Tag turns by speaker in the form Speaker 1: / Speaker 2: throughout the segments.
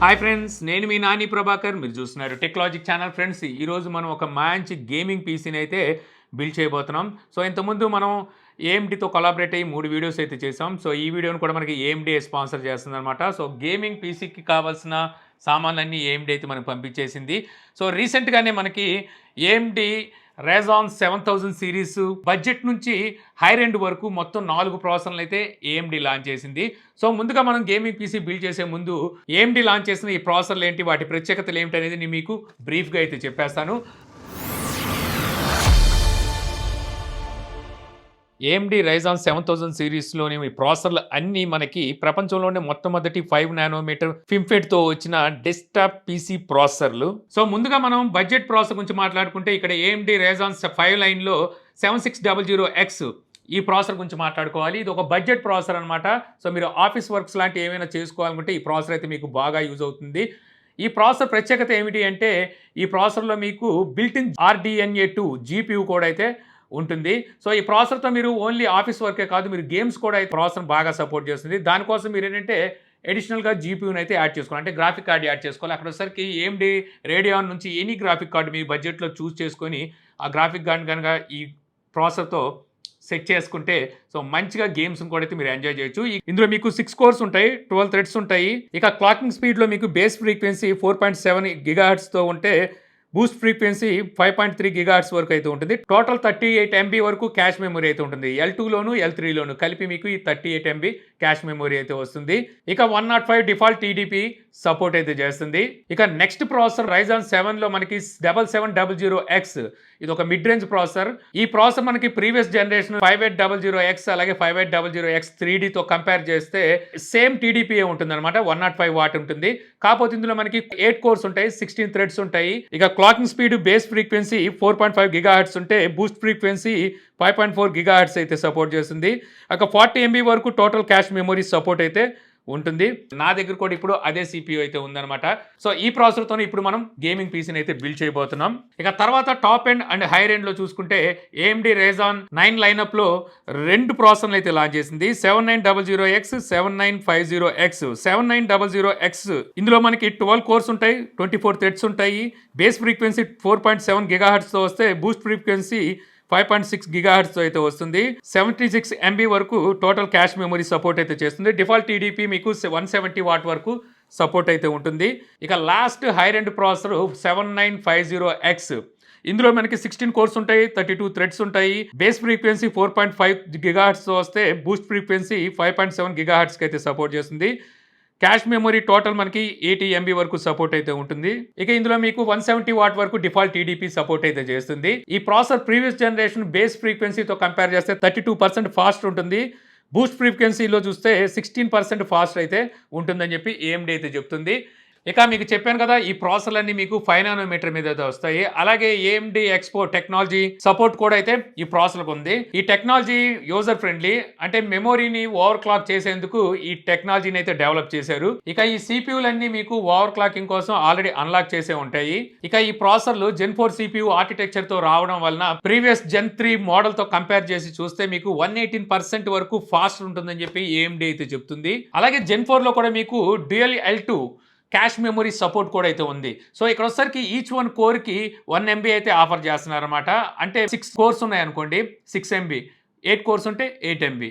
Speaker 1: Hi friends, నేను మీ నాని ప్రభాకర్. మీరు చూస్తున్నారు టెక్నాలజీ ఛానల్. ఫ్రెండ్స్, ఈరోజు మనం ఒక మంచి గేమింగ్ పీసీని అయితే బిల్డ్ చేయబోతున్నాం. సో ఇంతకుముందు మనం ఏఎండితో కొలాబరేట్ అయ్యి 3 వీడియోస్ అయితే చేసాం. సో ఈ వీడియోని కూడా మనకి ఏఎండి స్పాన్సర్ చేస్తుందన్నమాట. సో గేమింగ్ పీసీకి కావాల్సిన సామాన్లన్నీ ఏఎండి అయితే మనకు పంపించేసింది. సో రీసెంట్గానే మనకి ఏఎండి Ryzen 7000 సిరీస్ బడ్జెట్ నుంచి హైర్ ఎండ్ వరకు మొత్తం 4 ప్రాసెసర్లు అయితే ఏఎండి లాంచ్ చేసింది. సో ముందుగా మనం గేమింగ్ పీసీ బిల్డ్ చేసే ముందు ఏఎండి లాంచ్ చేసిన ఈ ప్రాసెసర్లు ఏంటి, వాటి ప్రత్యేకతలు ఏమిటి అనేది నేను మీకు బ్రీఫ్గా అయితే చెప్పేస్తాను. AMD Ryzen 7000 సిరీస్లోని ఈ ప్రాసెసర్లు అన్నీ మనకి ప్రపంచంలోనే మొట్టమొదటి 5 నానోమీటర్ ఫిమ్ఫెట్తో వచ్చిన డెస్క్టాప్ పీసీ ప్రాసెసర్లు. సో ముందుగా మనం బడ్జెట్ ప్రాసెసర్ గురించి మాట్లాడుకుంటే ఇక్కడ AMD Ryzen 5 లైన్లో 7600X ఈ ప్రాసెసర్ గురించి మాట్లాడుకోవాలి. ఇది ఒక బడ్జెట్ ప్రాసెసర్ అనమాట. సో మీరు ఆఫీస్ వర్క్స్ లాంటివి ఏమైనా చేసుకోవాలనుకుంటే ఈ ప్రాసెసర్ అయితే మీకు బాగా యూజ్ అవుతుంది. ఈ ప్రాసెసర్ ప్రత్యేకత ఏమిటి అంటే ఈ ప్రాసెసర్లో మీకు బిల్ట్-ఇన్ RDNA2 GPU కూడా అయితే ఉంటుంది. సో ఈ ప్రాసెసర్తో మీరు ఓన్లీ ఆఫీస్ వర్కే కాదు, మీరు గేమ్స్ కూడా ప్రాసెసర్ బాగా సపోర్ట్ చేస్తుంది. దానికోసం మీరు ఏంటంటే అడిషనల్గా జీపీయూని అయితే యాడ్ చేసుకోవాలి, అంటే గ్రాఫిక్ కార్డ్ యాడ్ చేసుకోవాలి. అక్కడ వచ్చేసరికి AMD రేడియాన్ నుంచి ఎనీ గ్రాఫిక్ కార్డు మీ బడ్జెట్లో చూస్ చేసుకొని ఆ గ్రాఫిక్ కార్డ్ కనుక ఈ ప్రాసెసర్తో సెట్ చేసుకుంటే సో మంచిగా గేమ్స్ కూడా అయితే మీరు ఎంజాయ్ చేయొచ్చు. ఇందులో మీకు 6 కోర్స్ ఉంటాయి, 12 థ్రెడ్స్ ఉంటాయి. ఇక క్లాకింగ్ స్పీడ్లో మీకు బేస్ ఫ్రీక్వెన్సీ 4.7 GHz ఉంటే బూస్ట్ ఫ్రీక్వెన్సీ 5.3 GHz వరకు అయితే ఉంటుంది. టోటల్ 38 MB వరకు క్యాష్ మెమరీ అయితే ఉంటుంది. L2లోను L3లోను కలిపి మీకు ఈ 38 MB క్యాష్ మెమరీ అయితే వస్తుంది. ఇక 105 డిఫాల్ట్ TDP సపోర్ట్ అయితే చేస్తుంది. ఇక నెక్స్ట్ ప్రాసెసర్ Ryzen 7లో మనకి 7700X, ఇది ఒక మిడ్ రేంజ్ ప్రాసెసర్. ఈ ప్రాసెసర్ మనకి ప్రీవియస్ జనరేషన్ 5800X అలాగే 5800X 3Dతో కంపేర్ చేస్తే సేమ్ TDP ఉంటుంది అనమాట. 105 వాట్ ఉంటుంది. కాకపోతే ఇందులో మనకి 8 కోర్స్ ఉంటాయి, 16 థ్రెడ్స్ ఉంటాయి. ఇక clocking speed base frequency 4.5 GHz ఉంటే బూస్ట్ ఫ్రీక్వెన్సీ 5.4 GHz అయితే సపోర్ట్ చేస్తుంది. ఒక 40 MB వరకు టోటల్ క్యాష్ మెమరీ సపోర్ట్ అయితే ఉంటుంది. నా దగ్గర కూడా ఇప్పుడు అదే CPU అయితే ఉందన్నమాట. సో ఈ ప్రాసెసర్తో ఇప్పుడు మనం గేమింగ్ పీసీని అయితే బిల్డ్ చేయబోతున్నాం. ఇక తర్వాత టాప్ ఎండ్ అండ్ హైర్ ఎండ్లో చూసుకుంటే AMD Ryzen 9 లైనప్లో 2 ప్రాసెసర్లు అయితే లాంచ్ చేసింది. 7900X, 7950X. 7900X ఇందులో మనకి 12 కోర్స్ ఉంటాయి, 24 థ్రెడ్స్ ఉంటాయి. బేస్ ఫ్రీక్వెన్సీ 4.7 GHzతో వస్తే బూస్ట్ ఫ్రీక్వెన్సీ 5.6 GHz అయితే వస్తుంది. 76 MB వరకు టోటల్ క్యాష్ మెమరీ సపోర్ట్ అయితే చేస్తుంది. డిఫాల్ట్ TDP మీకు 170 వాట్ వరకు సపోర్ట్ అయితే ఉంటుంది. ఇక last hire end processor 7950X. ఇందులో మనకి 16 కోర్స్ ఉంటాయి, 32 థ్రెడ్స్ ఉంటాయి. బేస్ ఫ్రీక్వెన్సీ 4.5 GHz వస్తే బూస్ట్ ఫ్రీక్వెన్సీ 5.7 GHz అయితే సపోర్ట్ చేస్తుంది. క్యాష్ మెమరీ టోటల్ మనకి 80 MB వరకు సపోర్ట్ అయితే ఉంటుంది. ఇక ఇందులో మీకు 170 వాట్ వరకు డిఫాల్ట్ TDP సపోర్ట్ అయితే చేస్తుంది. ఈ ప్రాసెసర్ ప్రీవియస్ జనరేషన్ బేస్ ఫ్రీక్వెన్సీతో కంపేర్ చేస్తే 32% ఫాస్ట్ ఉంటుంది. బూస్ట్ ఫ్రీక్వెన్సీలో చూస్తే 16% ఫాస్ట్ అయితే ఉంటుందని చెప్పి AMD అయితే చెప్తుంది. ఇక మీకు చెప్పాను కదా, ఈ ప్రాసెసర్లన్నీ మీకు 5 నానోమీటర్ మీద అయితే వస్తాయి. అలాగే AMD ఎక్స్పో టెక్నాలజీ సపోర్ట్ కూడా అయితే ఈ ప్రాసెసర్కి ఉంది. ఈ టెక్నాలజీ యూజర్ ఫ్రెండ్లీ, అంటే మెమొరీని ఓవర్ క్లాక్ చేసేందుకు ఈ టెక్నాలజీని అయితే డెవలప్ చేశారు. ఇక ఈ CPUలన్నీ మీకు ఓవర్ క్లాకింగ్ కోసం ఆల్రెడీ అన్లాక్ చేసే ఉంటాయి. ఇక ఈ ప్రాసెసర్లు Gen 4 CPU ఆర్కిటెక్చర్ తో రావడం వలన ప్రీవియస్ Gen 3 మోడల్ తో కంపేర్ చేసి చూస్తే మీకు 118% వరకు ఫాస్ట్ ఉంటుందని చెప్పి AMD అయితే చెప్తుంది. అలాగే Gen 4 లో కూడా మీకు dual L2 cash memory support కూడా అయితే ఉంది. సో ఇక్కడ వచ్చేసరికి ఈచ్ 1 కోర్కి 1 MB అయితే ఆఫర్ చేస్తున్నారన్నమాట. అంటే 6 కోర్స్ ఉన్నాయనుకోండి, 6 MB, 8 కోర్స్ ఉంటే 8 MB,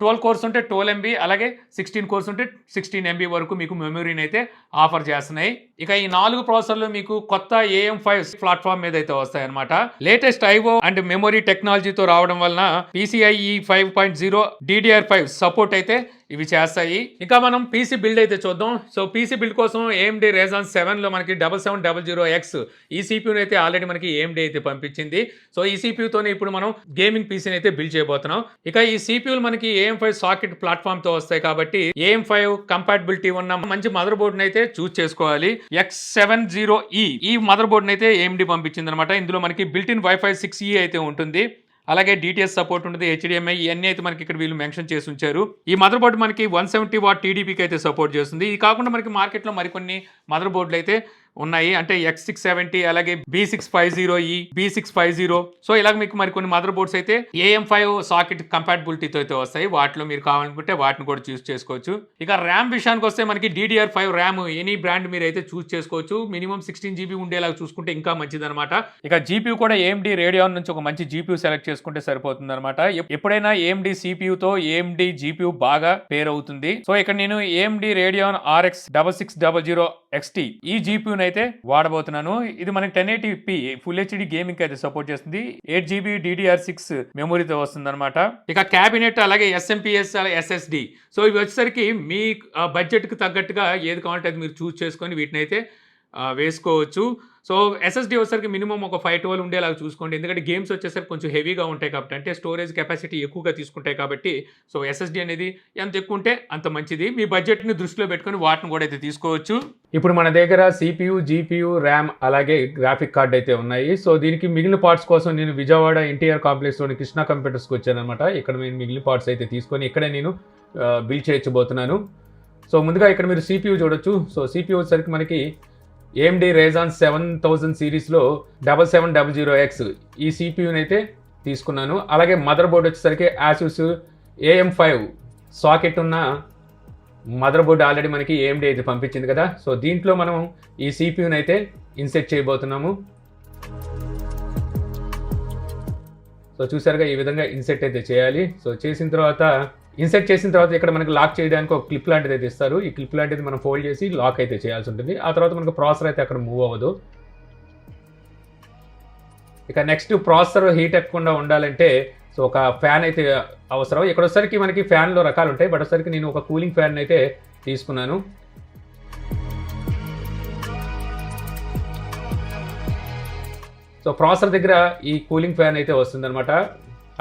Speaker 1: 12 కోర్స్ ఉంటే 12 MB, అలాగే 16 కోర్స్ ఉంటే 16 MB వరకు మీకు మెమరీని అయితే ఆఫర్ చేస్తున్నాయి. ఇక ఈ 4 ప్రాసెసర్లు మీకు కొత్త AM5 ప్లాట్ఫామ్ మీద అయితే వస్తాయన్నమాట. లేటెస్ట్ IO అండ్ మెమరీ టెక్నాలజీతో రావడం వలన PCIe 5.0 DDR5 సపోర్ట్ అయితే ఇవి చేస్తాయి. ఇంకా మనం పీసీ బిల్డ్ అయితే చూద్దాం. సో పీసీ బిల్డ్ కోసం AMD Ryzen 7లో మనకి 7700X ఈ CPUని అయితే ఆల్రెడీ మనకి AMD అయితే పంపించింది. సో ఈ CPUతోనే ఇప్పుడు మనం గేమింగ్ పీసీని అయితే బిల్డ్ చేయబోతున్నాం. ఇక ఈ CPUలు మనకి AM5 సాకెట్ ప్లాట్ఫామ్తో వస్తాయి కాబట్టి AM5 కంపాటబిలిటీ ఉన్న మంచి మదర్ బోర్డ్ని అయితే చూస్ చేసుకోవాలి. X70E ఈ మదర్ బోర్డ్ని అయితే AMD పంపించింది అనమాట. ఇందులో మనకి బిల్ట్-ఇన్ Wi-Fi 6E అయితే ఉంటుంది. అలాగే DTS సపోర్ట్ ఉంటుంది, HDMI ఇవన్నీ అయితే మనకి ఇక్కడ వీళ్ళు మెన్షన్ చేసి ఉంచారు. ఈ మదర్ బోర్డు మనకి 170 వాట్ TDPకి అయితే సపోర్ట్ చేస్తుంది. ఇది కాకుండా మనకి మార్కెట్లో మరికొన్ని మదర్ బోర్డులు అయితే ఉన్నాయి. అంటే X670 అలాగే B650E, B650. సో ఇలాగ మీకు మరి కొన్ని మదర్ బోర్డ్స్ అయితే AM5 సాకెట్ కంపాటబిలిటీతో అయితే వస్తాయి. వాటిలో మీరు కావాలనుకుంటే వాటిని కూడా చూస్ చేసుకోవచ్చు. ఇక ర్యామ్ విషయానికి వస్తే మనకి DDR5 ర్యామ్ ఎనీ బ్రాండ్ మీరు అయితే చూస్ చేసుకోవచ్చు. మినిమం 16 GB ఉండేలాగా చూసుకుంటే ఇంకా మంచిది అనమాట. ఇక GPU కూడా AMD Radeon నుంచి ఒక మంచి GPU సెలెక్ట్ చేసుకుంటే సరిపోతుంది అనమాట. ఎప్పుడైనా AMD CPU తో AMD GPU బాగా పేర్ అవుతుంది. సో ఇక్కడ నేను AMD Radeon RX 6600 XT ఈ GPU అయితే వాడబోతున్నాను. ఇది మనకి 1080p ఫుల్ HD గేమింగ్ అయితే సపోర్ట్ చేస్తుంది. 8GB DDR6 మెమొరీతో వస్తుంది అనమాట. ఇక క్యాబినెట్ అలాగే SMPS SSD. సో ఇవి వచ్చేసరికి మీ బడ్జెట్ కి తగ్గట్టుగా ఏది కావాలంటే అది మీరు చూస్ చేసుకొని వీటిని అయితే వేసుకోవచ్చు. సో SSD వచ్చేసరికి మినిమం ఒక 512 ఉండేలాగా చూసుకోండి. ఎందుకంటే గేమ్స్ వచ్చేసరికి కొంచెం హెవీగా ఉంటాయి కాబట్టి, అంటే స్టోరేజ్ కెపాసిటీ ఎక్కువగా తీసుకుంటాయి కాబట్టి, సో SSD అనేది ఎంత ఎక్కువ ఉంటే అంత మంచిది. మీ బడ్జెట్ని దృష్టిలో పెట్టుకొని వాటిని కూడా అయితే తీసుకోవచ్చు. ఇప్పుడు మన దగ్గర CPU, GPU, ర్యామ్ అలాగే గ్రాఫిక్ కార్డ్ అయితే ఉన్నాయి. సో దీనికి మిగిలిన పార్ట్స్ కోసం నేను విజయవాడ NTR కాంప్లెక్స్లోని కృష్ణ కంప్యూటర్స్కి వచ్చాను అనమాట. ఇక్కడ నేను మిగిలిన పార్ట్స్ అయితే తీసుకొని ఇక్కడే నేను బిల్డ్ చేయించబోతున్నాను. సో ముందుగా ఇక్కడ మీరు CPU చూడొచ్చు. సో CPU వచ్చేసరికి మనకి AMD Ryzen 7000 సిరీస్లో 7700X ఈ CPUని అయితే తీసుకున్నాను. అలాగే మదర్ బోర్డ్ వచ్చేసరికి ASUS AM5 సాకెట్ ఉన్న మదర్ బోర్డ్ ఆల్రెడీ మనకి AMD అయితే పంపించింది కదా. సో దీంట్లో మనం ఈ CPUని అయితే ఇన్సెట్ చేయబోతున్నాము. సో చూసారుగా ఈ విధంగా ఇన్సెట్ అయితే చేయాలి. సో ఇన్సెట్ చేసిన తర్వాత ఇక్కడ మనకి లాక్ చేయడానికి ఒక క్లిప్ లాంటిది అయితే ఇస్తారు. ఈ క్లిప్ లాంటిది మనం ఫోల్డ్ చేసి లాక్ అయితే చేయాల్సి ఉంటుంది. ఆ తర్వాత మనకు ప్రాసెసర్ అయితే అక్కడ మూవ్ అవ్వదు. ఇక నెక్స్ట్ ప్రాసెసర్ హీట్ ఎక్కకుండా ఉండాలంటే సో ఒక ఫ్యాన్ అయితే అవసరం. ఇక్కడ వచ్చేసరికి మనకి ఫ్యాన్లో రకాలు ఉంటాయి. బట్ వచ్చేసరికి నేను ఒక కూలింగ్ ఫ్యాన్ అయితే తీసుకున్నాను. సో ప్రాసెసర్ దగ్గర ఈ కూలింగ్ ఫ్యాన్ అయితే వస్తుందన్నమాట.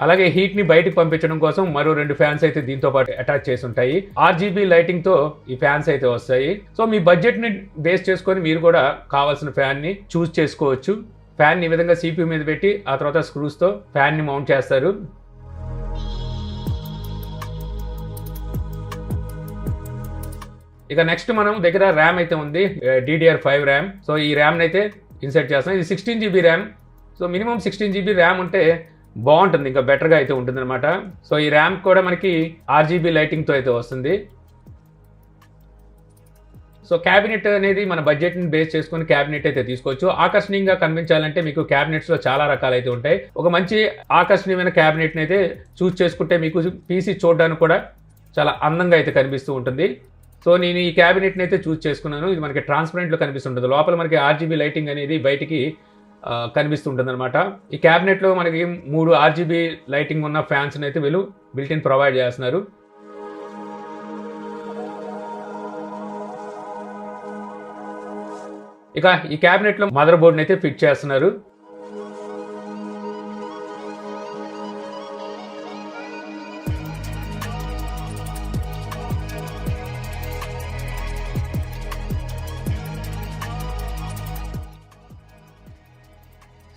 Speaker 1: అలాగే హీట్ని బయటకు పంపించడం కోసం మరో 2 ఫ్యాన్స్ అయితే దీంతో పాటు అటాచ్ చేసి ఉంటాయి. RGB లైటింగ్తో ఈ ఫ్యాన్స్ అయితే వస్తాయి. సో మీ బడ్జెట్ని బేస్ చేసుకొని మీరు కూడా కావాల్సిన ఫ్యాన్ని చూస్ చేసుకోవచ్చు. ఫ్యాన్ ఈ విధంగా CPU మీద పెట్టి ఆ తర్వాత స్క్రూస్తో ఫ్యాన్ని మౌంట్ చేస్తారు. ఇక నెక్స్ట్ మనం దగ్గర ర్యామ్ అయితే ఉంది, DDR5 ర్యామ్. సో ఈ ర్యామ్ని అయితే ఇన్సర్ట్ చేస్తాం. ఇది 16 GB RAM. So minimum 16 GB RAM ఉంటే బాగుంటుంది, ఇంకా బెటర్గా అయితే ఉంటుంది అనమాట. సో ఈ ర్యామ్ కూడా మనకి RGB లైటింగ్తో అయితే వస్తుంది. సో క్యాబినెట్ అనేది మన బడ్జెట్ని బేస్ చేసుకుని క్యాబినెట్ అయితే తీసుకోవచ్చు. ఆకర్షణీయంగా కనిపించాలంటే మీకు క్యాబినెట్స్లో చాలా రకాలు అయితే ఉంటాయి. ఒక మంచి ఆకర్షణీయమైన క్యాబినెట్ని అయితే చూస్ చేసుకుంటే మీకు PC చూడడానికి కూడా చాలా అందంగా అయితే కనిపిస్తూ ఉంటుంది. సో నేను ఈ క్యాబినెట్ని అయితే చూస్ చేసుకున్నాను. ఇది మనకి ట్రాన్స్పరెంట్లో కనిపిస్తుంటుంది. లోపల మనకి RGB లైటింగ్ అనేది బయటికి కనిపిస్తుంటుంది అనమాట. ఈ క్యాబినెట్లో మనకి 3 RGB లైటింగ్ ఉన్న ఫ్యాన్స్ని అయితే వీళ్ళు బిల్ట్-ఇన్ ప్రొవైడ్ చేస్తున్నారు. ఇక ఈ క్యాబినెట్లో మదర్ బోర్డ్ని అయితే ఫిట్ చేస్తున్నారు.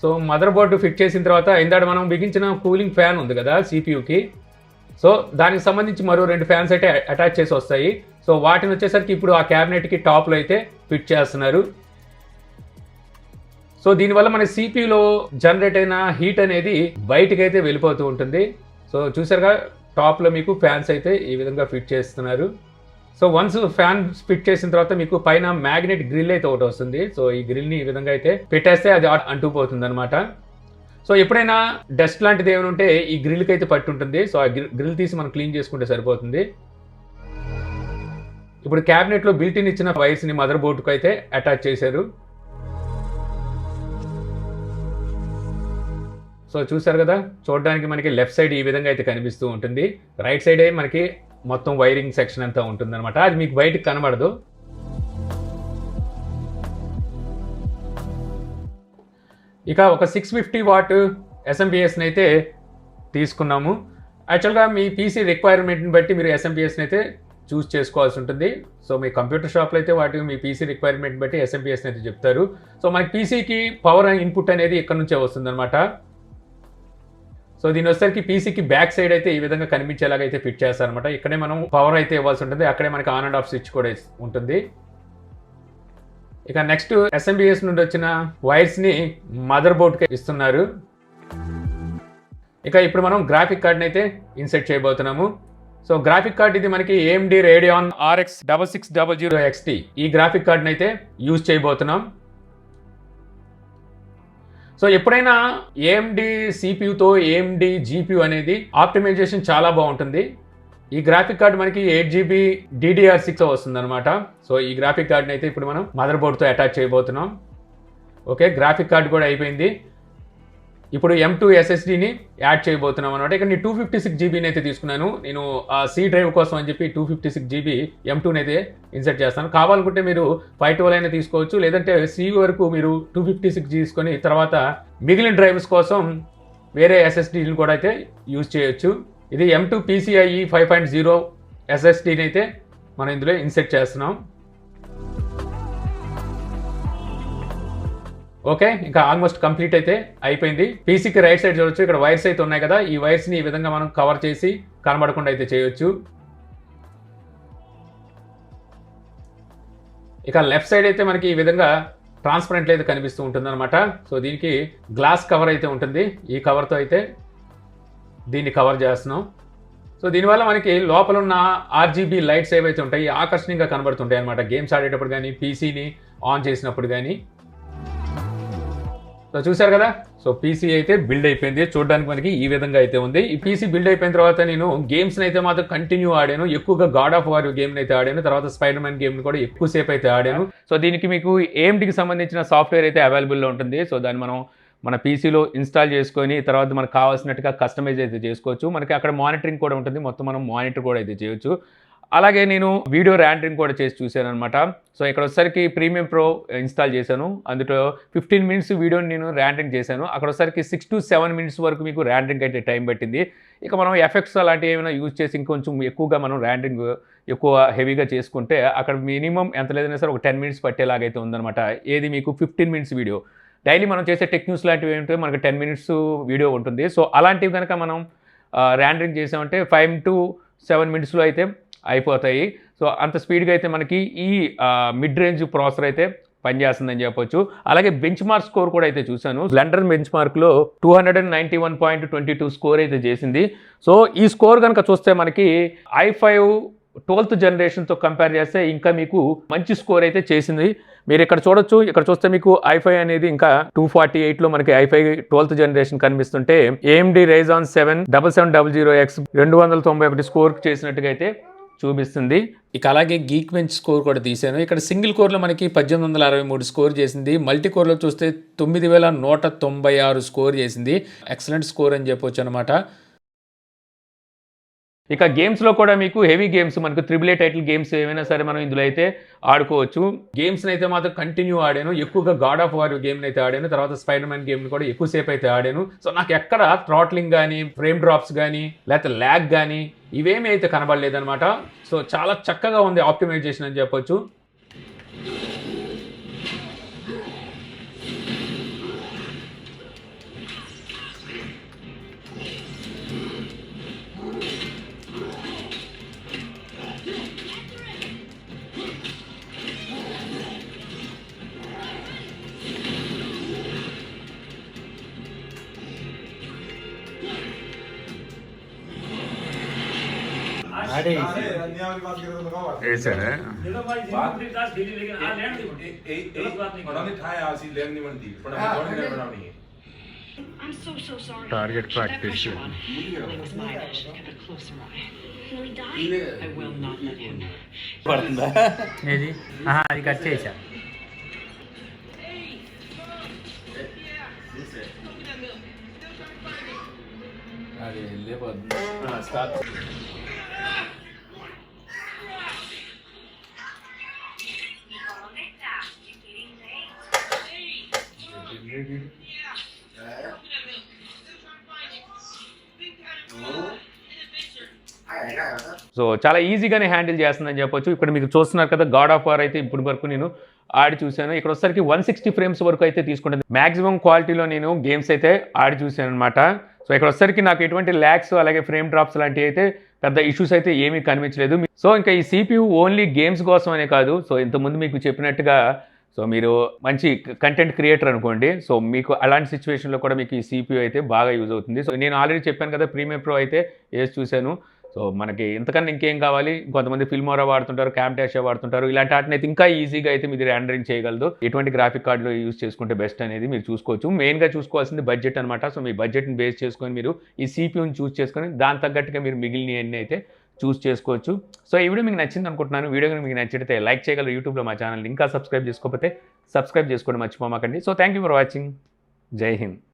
Speaker 1: సో మదర్ బోర్డు ఫిట్ చేసిన తర్వాత ఇందాక మనం బిగించిన కూలింగ్ ఫ్యాన్ ఉంది కదా CPUకి. సో దానికి సంబంధించి మరో 2 ఫ్యాన్స్ అయితే అటాచ్ చేసి వస్తాయి. సో వాటిని వచ్చేసరికి ఇప్పుడు ఆ క్యాబినెట్కి టాప్లో అయితే ఫిట్ చేస్తున్నారు. సో దీనివల్ల మన CPUలో జనరేట్ అయిన హీట్ అనేది బయటికి అయితే వెళ్ళిపోతూ ఉంటుంది. సో చూసారుగా టాప్లో మీకు ఫ్యాన్స్ అయితే ఈ విధంగా ఫిట్ చేస్తున్నారు. సో వన్స్ ఫ్యాన్ ఫిట్ చేసిన తర్వాత మీకు పైన మ్యాగ్నెట్ గ్రిల్ అయితే ఒకటి వస్తుంది. సో ఈ గ్రిల్ని ఈ విధంగా అయితే పెట్టేస్తే అది అంటుకుపోతుంది అనమాట. సో ఎప్పుడైనా డస్ట్ లాంటిది ఏమైనా ఉంటే ఈ గ్రిల్కి అయితే పట్టి ఉంటుంది. సో ఆ గ్రిల్ తీసి మనం క్లీన్ చేసుకుంటే సరిపోతుంది. ఇప్పుడు క్యాబినెట్లో బిల్ట్-ఇన్ ఇచ్చిన వైర్స్ని మదర్ బోర్డుకు అయితే అటాచ్ చేశారు. సో చూసారు కదా, చూడడానికి మనకి లెఫ్ట్ సైడ్ ఈ విధంగా అయితే కనిపిస్తూ ఉంటుంది. రైట్ సైడే మనకి మొత్తం వైరింగ్ సెక్షన్ అంతా ఉంటుంది అనమాట. అది మీకు బయటకు కనబడదు. ఇక ఒక 650 వాట్ SMPSని అయితే తీసుకున్నాము. యాక్చువల్గా మీ PC రిక్వైర్మెంట్ని బట్టి మీరు SMPSని అయితే చూస్ చేసుకోవాల్సి ఉంటుంది. సో మీ కంప్యూటర్ షాప్లో అయితే వాటికి మీ PC రిక్వైర్మెంట్ బట్టి SMPSని అయితే చెప్తారు. సో మనకి PCకి పవర్ ఇన్పుట్ అనేది ఇక్కడ నుంచే వస్తుందన్నమాట. సో దీని వచ్చేసరికి PCకి బ్యాక్ సైడ్ అయితే ఈ విధంగా కనిపించేలాగా అయితే ఫిట్ చేస్తారనమాట. ఇక్కడే మనం పవర్ అయితే ఇవ్వాల్సి ఉంటుంది. అక్కడే మనకి ఆన్ అండ్ ఆఫ్ స్విచ్ కూడా ఉంటుంది. ఇక నెక్స్ట్ SMBS నుండి వచ్చిన వైర్స్ని మదర్ బోర్డ్కి ఇస్తున్నారు. ఇక ఇప్పుడు మనం గ్రాఫిక్ కార్డ్ని అయితే ఇన్సెట్ చేయబోతున్నాము. సో గ్రాఫిక్ కార్డ్ ఇది మనకి AMD Radeon RX 6600 XT ఈ గ్రాఫిక్ కార్డ్ని అయితే యూజ్ చేయబోతున్నాం. సో ఎప్పుడైనా AMD CPUతో AMD GPU అనేది ఆప్టిమైజేషన్ చాలా బాగుంటుంది. ఈ గ్రాఫిక్ కార్డ్ మనకి 8GB DDR6 వస్తుంది అనమాట. సో ఈ గ్రాఫిక్ కార్డ్ని అయితే ఇప్పుడు మనం మదర్ బోర్డ్తో అటాచ్ చేయబోతున్నాం. ఓకే, గ్రాఫిక్ కార్డ్ కూడా అయిపోయింది. ఇప్పుడు M2 SSDని యాడ్ చేయబోతున్నాం అనమాట. ఇక్కడ నేను 256GBని అయితే తీసుకున్నాను. నేను C డ్రైవ్ కోసం అని చెప్పి 256GB M2ని అయితే ఇన్సర్ట్ చేస్తాను. కావాలనుకుంటే మీరు 512 అయినా తీసుకోవచ్చు, లేదంటే C వరకు మీరు 256 తీసుకొని తర్వాత మిగిలిన డ్రైవ్స్ కోసం వేరే SSDని కూడా అయితే యూజ్ చేయొచ్చు. ఇది M2 PCIe 5.0 SSDని అయితే మనం ఇందులో ఇన్సర్ట్ చేస్తున్నాం. ఓకే, ఇంకా ఆల్మోస్ట్ కంప్లీట్ అయితే అయిపోయింది. పీసీకి రైట్ సైడ్ చూడొచ్చు, ఇక్కడ వైర్స్ అయితే ఉన్నాయి కదా, ఈ వైర్స్ని ఈ విధంగా మనం కవర్ చేసి కనబడకుండా అయితే చేయొచ్చు. ఇక లెఫ్ట్ సైడ్ అయితే మనకి ఈ విధంగా ట్రాన్స్పరెంట్ అయితే కనిపిస్తూ ఉంటుంది అనమాట. సో దీనికి గ్లాస్ కవర్ అయితే ఉంటుంది. ఈ కవర్తో అయితే దీన్ని కవర్ చేస్తున్నాం. సో దీనివల్ల మనకి లోపల ఉన్న RGB లైట్స్ ఏవైతే ఉంటాయి ఆకర్షణీయంగా కనబడుతుంటాయి అనమాట, గేమ్స్ ఆడేటప్పుడు కానీ పీసీని ఆన్ చేసినప్పుడు కానీ. సో చూసారు కదా, సో పీసీ అయితే బిల్డ్ అయిపోయింది. చూడడానికి మనకి ఈ విధంగా అయితే ఉంది. ఈ పీసీ బిల్డ్ అయిపోయిన తర్వాత నేను గేమ్స్ని అయితే మాత్రం కంటిన్యూ ఆడాను. ఎక్కువగా గాడ్ ఆఫ్ వార్ గేమ్ని అయితే ఆడాను, తర్వాత స్పైడర్ మ్యాన్ గేమ్ని కూడా ఎక్కువసేపు అయితే ఆడాను. సో దీనికి మీకు AMDకి సంబంధించిన సాఫ్ట్వేర్ అయితే అవైలబుల్లో ఉంటుంది. సో దాన్ని మనం మన పీసీలో ఇన్స్టాల్ చేసుకొని తర్వాత మనకు కావాల్సినట్టుగా కస్టమైజ్ అయితే చేసుకోవచ్చు. మనకి అక్కడ మానిటరింగ్ కూడా ఉంటుంది, మొత్తం మనం మానిటర్ కూడా అయితే చేయొచ్చు. అలాగే నేను వీడియో ర్యాండరింగ్ కూడా చేసి చూశాను అనమాట. సో ఇక్కడ వచ్చేసరికి ప్రీమియం ప్రో ఇన్స్టాల్ చేశాను. అందులో 15 మినిట్స్ వీడియోని నేను ర్యాండరింగ్ చేశాను. అక్కడ వచ్చేసరికి 6 to 7 మినిట్స్ వరకు మీకు ర్యాండరింగ్ అయితే టైం పట్టింది. ఇక మనం ఎఫెక్ట్స్ అలాంటివి ఏమైనా యూజ్ చేసి ఇంకొంచెం ఎక్కువగా మనం ర్యాండరింగ్ ఎక్కువ హెవీగా చేసుకుంటే అక్కడ మినిమం ఎంత లేదన్నా సరే ఒక 10 మినిట్స్ పట్టేలాగైతే ఉందన్నమాట. ఏది మీకు 15 మినిట్స్ వీడియో. డైలీ మనం చేసే టెక్ న్యూస్ లాంటివి ఏంటంటే మనకి 10 మినిట్స్ వీడియో ఉంటుంది. సో అలాంటివి కనుక మనం ర్యాండరింగ్ చేసామంటే 5 to 7 మినిట్స్లో అయితే అయిపోతాయి. సో అంత స్పీడ్గా అయితే మనకి ఈ మిడ్ రేంజ్ ప్రాసెసర్ అయితే పనిచేస్తుందని చెప్పొచ్చు. అలాగే బెంచ్ మార్క్ స్కోర్ కూడా అయితే చూశాను. బ్లెండర్ బెంచ్ మార్క్లో 291.22 స్కోర్ అయితే చేసింది. సో ఈ స్కోర్ కనుక చూస్తే మనకి i5 12th జనరేషన్తో కంపేర్ చేస్తే ఇంకా మీకు మంచి స్కోర్ అయితే చేసింది. మీరు ఇక్కడ చూడొచ్చు, ఇక్కడ చూస్తే మీకు i5 అనేది ఇంకా 248లో మనకి i5 12th జనరేషన్ కనిపిస్తుంటే AMD Ryzen 7 7700X 291 స్కోర్ చేసినట్టుగా అయితే చూపిస్తుంది. ఇక అలాగే గీక్ బెంచ్ స్కోర్ కూడా తీశాను. ఇక్కడ సింగిల్ కోర్లో మనకి 1863 స్కోర్ చేసింది. మల్టీ కోర్లో చూస్తే 9196 స్కోర్ చేసింది. ఎక్సలెంట్ స్కోర్ అని చెప్పొచ్చు అనమాట. ఇక గేమ్స్లో కూడా మీకు హెవీ గేమ్స్ మనకు AAA టైటిల్ గేమ్స్ ఏమైనా సరే మనం ఇందులో అయితే ఆడుకోవచ్చు. గేమ్స్ని అయితే మాత్రం కంటిన్యూ ఆడాను. ఎక్కువగా గాడ్ ఆఫ్ వార్ గేమ్ని అయితే ఆడాను, తర్వాత స్పైడర్ మ్యాన్ గేమ్ని కూడా ఎక్కువసేపు అయితే ఆడాను. సో నాకు ఎక్కడ థ్రాట్లింగ్ కానీ ఫ్రేమ్ డ్రాప్స్ కానీ లేకపోతే ల్యాగ్ కానీ ఇవేమీ అయితే కనబడలేదన్నమాట. సో చాలా చక్కగా ఉంది ఆప్టిమైజేషన్ అని చెప్పొచ్చు.
Speaker 2: अरे
Speaker 1: ऐसा है टारगेट प्रैक्टिस
Speaker 2: ఇది అది కట్ చేసా.
Speaker 1: అదే లేకపోతే స్టార్ట్ సో చాలా ఈజీగానే హ్యాండిల్ చేస్తుందని చెప్పొచ్చు. ఇక్కడ మీకు చూస్తున్నారు కదా, గాడ్ ఆఫ్ వార్ అయితే ఇప్పటి వరకు నేను ఆడి చూశాను. ఇక్కడ వచ్చేసరికి 160 ఫ్రేమ్స్ వరకు అయితే తీసుకుంటుంది. మ్యాక్సిమం క్వాలిటీలో నేను గేమ్స్ అయితే ఆడి చూశాను అనమాట. సో ఇక్కడ వచ్చేసరికి నాకు ఎటువంటి ల్యాగ్స్ అలాగే ఫ్రేమ్ డ్రాప్స్ లాంటివి అయితే పెద్ద ఇష్యూస్ అయితే ఏమీ కనిపించలేదు. సో ఇంకా ఈ CPU ఓన్లీ గేమ్స్ కోసం అనే కాదు. సో ఇంతకుముందు మీకు చెప్పినట్టుగా సో మీరు మంచి కంటెంట్ క్రియేటర్ అనుకోండి, సో మీకు అలాంటి సిచ్యువేషన్లో కూడా మీకు ఈ CPU అయితే బాగా యూజ్ అవుతుంది. సో నేను ఆల్రెడీ చెప్పాను కదా, ప్రీమియర్ ప్రో అయితే వేసి చూశాను. సో మనకి ఇంతకన్నా ఇంకేం కావాలి, కొంతమంది ఫిల్మోరా వాడుతుంటారు, క్యామ్టాషియా వాడుతుంటారు, ఇలాంటి వాటిని అయితే ఇంకా ఈజీగా అయితే మీరు ర్యాండరింగ్ చేయగలదు. ఎటువంటి గ్రాఫిక్ కార్డులో యూజ్ చేసుకుంటే బెస్ట్ అనేది మీరు చూసుకోవచ్చు. మెయిన్గా చూసుకోవాల్సింది బడ్జెట్ అనమాట. సో మీ బడ్జెట్ని బేస్ చేసుకొని మీరు ఈ CPUని చూస్ చేసుకొని దాని తగ్గట్టుగా మీరు మిగిలినవన్నీ అయితే చూస్ చేసుకోవచ్చు. సో ఈ వీడియో మీకు నచ్చింది అనుకుంటున్నాను. వీడియో కనుక మీకు నచ్చితే లైక్ చేయగలరు. యూట్యూబ్లో మా ఛానల్ ఇంకా సబ్స్క్రైబ్ చేసుకోకపోతే సబ్స్క్రైబ్ చేసుకోండి మర్చిపోమాకండి. So thank you for watching. Jai Hind.